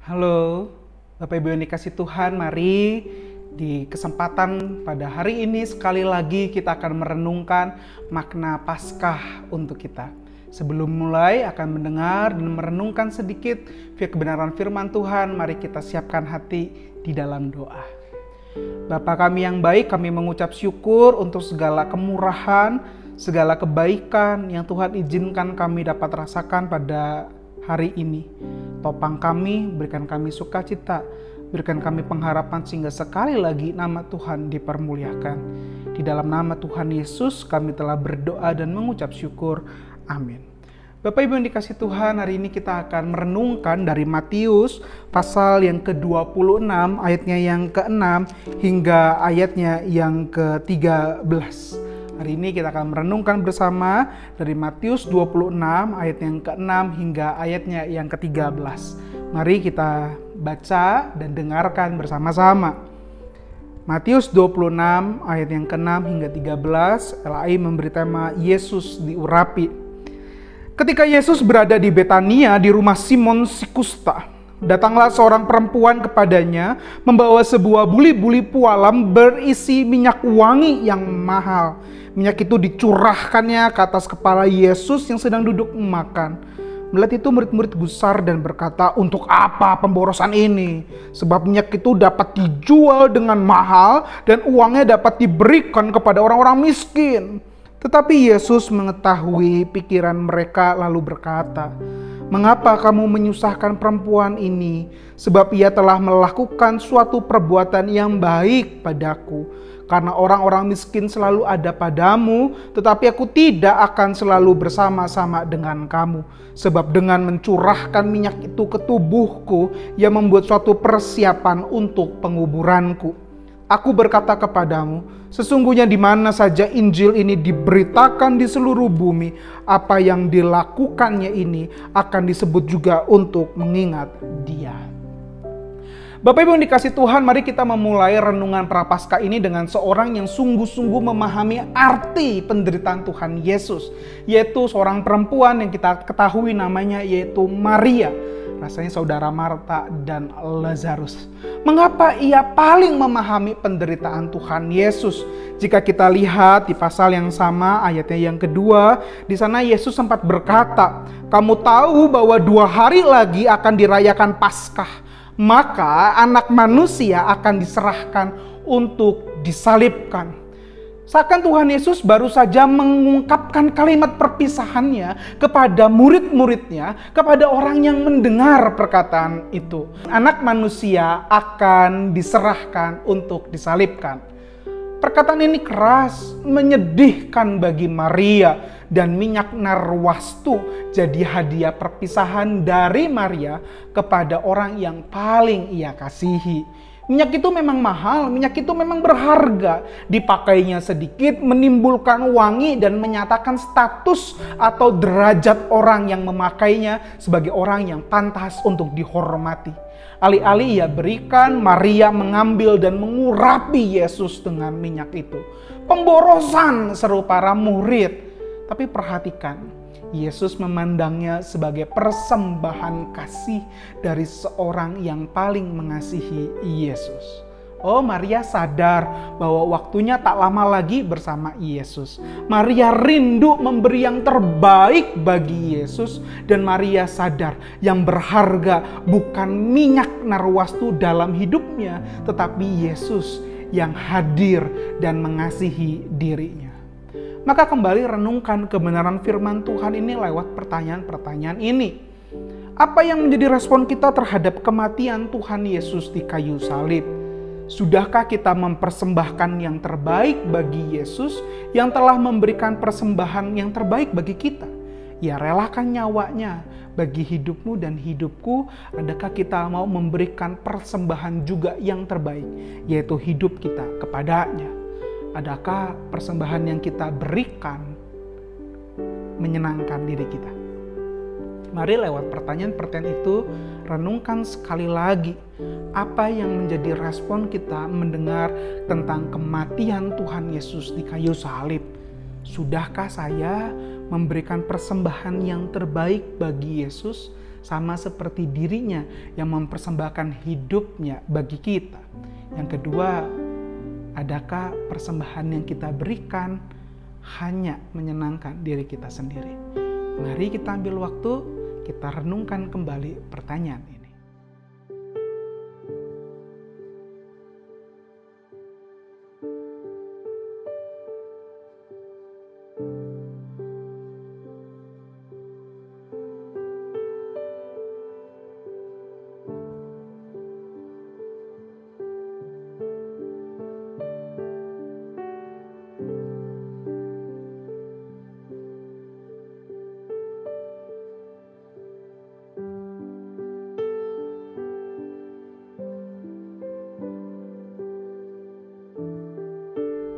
Halo, Bapak Ibu yang dikasih Tuhan, mari di kesempatan pada hari ini sekali lagi kita akan merenungkan makna Paskah untuk kita. Sebelum mulai akan mendengar dan merenungkan sedikit kebenaran firman Tuhan, mari kita siapkan hati di dalam doa. Bapa kami yang baik, kami mengucap syukur untuk segala kemurahan, segala kebaikan yang Tuhan izinkan kami dapat rasakan pada hari ini. Topang kami, berikan kami sukacita, berikan kami pengharapan sehingga sekali lagi nama Tuhan dipermuliakan. Di dalam nama Tuhan Yesus kami telah berdoa dan mengucap syukur. Amin. Bapak Ibu yang dikasih Tuhan, hari ini kita akan merenungkan dari Matius pasal yang ke-26 ayatnya yang ke-6 hingga ayatnya yang ke-13. Hari ini kita akan merenungkan bersama dari Matius 26 ayat yang ke-6 hingga ayatnya yang ke-13. Mari kita baca dan dengarkan bersama-sama. Matius 26 ayat yang ke-6 hingga 13, LAI memberi tema Yesus diurapi. Ketika Yesus berada di Betania di rumah Simon si Kusta, datanglah seorang perempuan kepadanya membawa sebuah buli-buli pualam berisi minyak wangi yang mahal. Minyak itu dicurahkannya ke atas kepala Yesus yang sedang duduk makan. Melihat itu murid-murid gusar dan berkata, "Untuk apa pemborosan ini? Sebab minyak itu dapat dijual dengan mahal dan uangnya dapat diberikan kepada orang-orang miskin." Tetapi Yesus mengetahui pikiran mereka lalu berkata, "Mengapa kamu menyusahkan perempuan ini? Sebab ia telah melakukan suatu perbuatan yang baik padaku. Karena orang-orang miskin selalu ada padamu, tetapi aku tidak akan selalu bersama-sama dengan kamu. Sebab dengan mencurahkan minyak itu ke tubuhku, ia membuat suatu persiapan untuk penguburanku. Aku berkata kepadamu, sesungguhnya di mana saja Injil ini diberitakan di seluruh bumi, apa yang dilakukannya ini akan disebut juga untuk mengingat dia." Bapak Ibu yang dikasih Tuhan, mari kita memulai renungan Prapaskah ini dengan seorang yang sungguh-sungguh memahami arti penderitaan Tuhan Yesus, yaitu seorang perempuan yang kita ketahui namanya yaitu Maria. Rasanya saudara Marta dan Lazarus. Mengapa ia paling memahami penderitaan Tuhan Yesus? Jika kita lihat di pasal yang sama, ayatnya yang kedua, di sana Yesus sempat berkata, "Kamu tahu bahwa 2 hari lagi akan dirayakan Paskah. Maka anak manusia akan diserahkan untuk disalibkan." Seakan Tuhan Yesus baru saja mengungkapkan kalimat perpisahannya kepada murid-muridnya, kepada orang yang mendengar perkataan itu. Anak manusia akan diserahkan untuk disalibkan. Perkataan ini keras, menyedihkan bagi Maria, dan minyak narwastu jadi hadiah perpisahan dari Maria kepada orang yang paling ia kasihi. Minyak itu memang mahal, minyak itu memang berharga. Dipakainya sedikit menimbulkan wangi dan menyatakan status atau derajat orang yang memakainya sebagai orang yang pantas untuk dihormati. Alih-alih ia berikan, Maria mengambil dan mengurapi Yesus dengan minyak itu. Pemborosan, seru para murid. Tapi perhatikan, Yesus memandangnya sebagai persembahan kasih dari seorang yang paling mengasihi Yesus. Oh, Maria sadar bahwa waktunya tak lama lagi bersama Yesus. Maria rindu memberi yang terbaik bagi Yesus, dan Maria sadar yang berharga bukan minyak narwastu dalam hidupnya, tetapi Yesus yang hadir dan mengasihi dirinya. Maka kembali renungkan kebenaran firman Tuhan ini lewat pertanyaan-pertanyaan ini. Apa yang menjadi respon kita terhadap kematian Tuhan Yesus di kayu salib? Sudahkah kita mempersembahkan yang terbaik bagi Yesus yang telah memberikan persembahan yang terbaik bagi kita? Ia relakan nyawanya bagi hidupmu dan hidupku. Adakah kita mau memberikan persembahan juga yang terbaik, yaitu hidup kita kepadanya? Adakah persembahan yang kita berikan menyenangkan diri kita? Mari lewat pertanyaan-pertanyaan itu renungkan sekali lagi apa yang menjadi respon kita mendengar tentang kematian Tuhan Yesus di kayu salib. Sudahkah saya memberikan persembahan yang terbaik bagi Yesus sama seperti dirinya yang mempersembahkan hidupnya bagi kita. Yang kedua, adakah persembahan yang kita berikan hanya menyenangkan diri kita sendiri? Mari kita ambil waktu, kita renungkan kembali pertanyaan ini.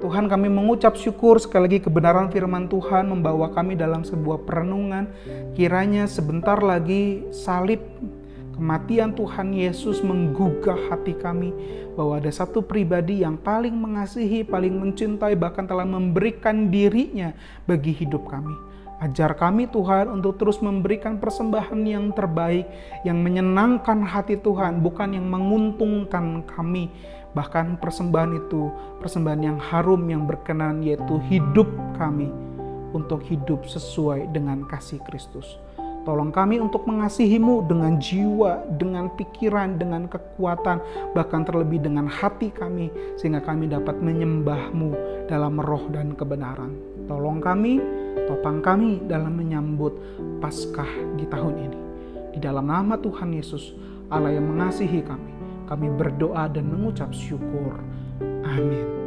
Tuhan, kami mengucap syukur sekali lagi kebenaran firman Tuhan membawa kami dalam sebuah perenungan. Kiranya sebentar lagi salib kematian Tuhan Yesus menggugah hati kami, bahwa ada satu pribadi yang paling mengasihi, paling mencintai, bahkan telah memberikan dirinya bagi hidup kami. Ajar kami Tuhan untuk terus memberikan persembahan yang terbaik, yang menyenangkan hati Tuhan, bukan yang menguntungkan kami. Bahkan persembahan itu, persembahan yang harum, yang berkenan, yaitu hidup kami untuk hidup sesuai dengan kasih Kristus. Tolong kami untuk mengasihi-Mu dengan jiwa, dengan pikiran, dengan kekuatan, bahkan terlebih dengan hati kami, sehingga kami dapat menyembah-Mu dalam roh dan kebenaran. Tolong kami, topang kami dalam menyambut Paskah di tahun ini. Di dalam nama Tuhan Yesus, Allah yang mengasihi kami berdoa dan mengucap syukur. Amin.